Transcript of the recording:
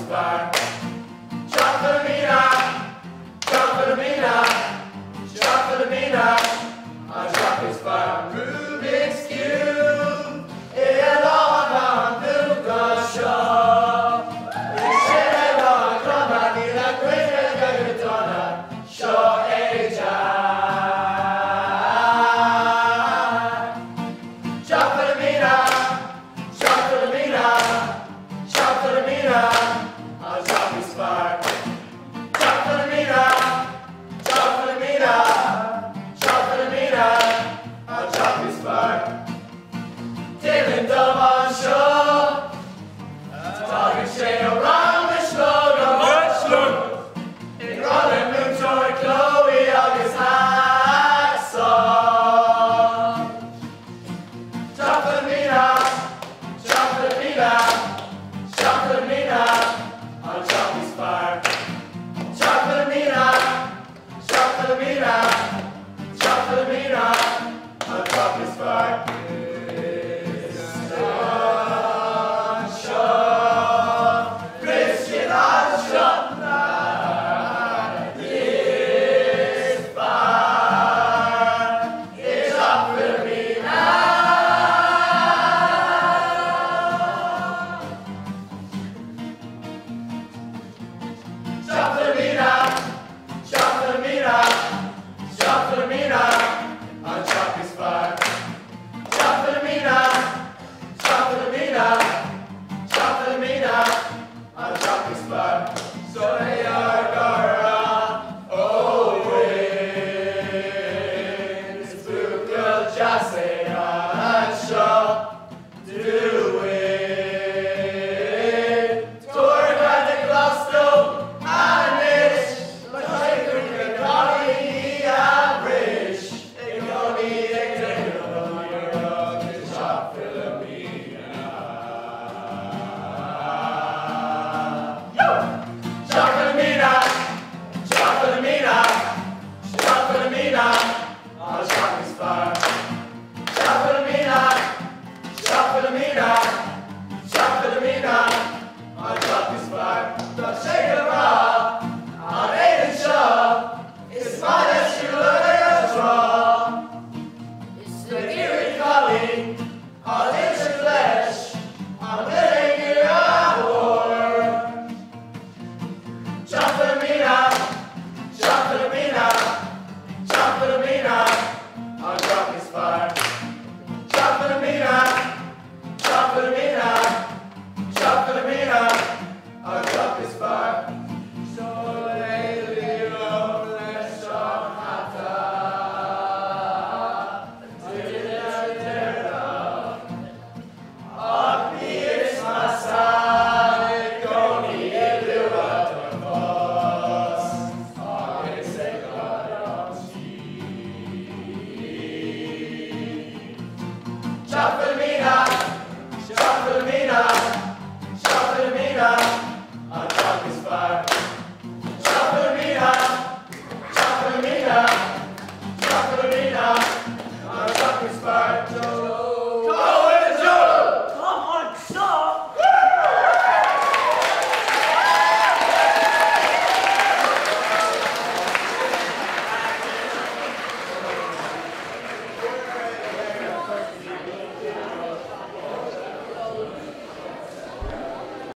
fire. Shot Philomena, shot Philomena, shot Philomena. Our shop is fire. Rubik's Cube, et l'on va nous gâcher. Et chez les gens, comme a dit la queen, elle est donna, show et jai. Shot Philomena, shot Philomena, shot Philomena. Our shop is fire. Shot Philomena, shot Philomena, shot Philomena. Our shop is fire. Dylan Dove on show. Target shade around the slogan. In Rolling Moon, Joy, Chloe, August, Hassel. Shot Philomena, shot Philomena, shot Philomena. Our shop is fire. Shot Philomena, shot Philomena, shot Philomena. Our shop is fire. Christian shot is fire. It's up Philomena. Shot Philomena, shot Philomena, shot Philomena. Our shop is fire. Shot Philomena, shot Philomena, shot Philomena. Our shop is fire. So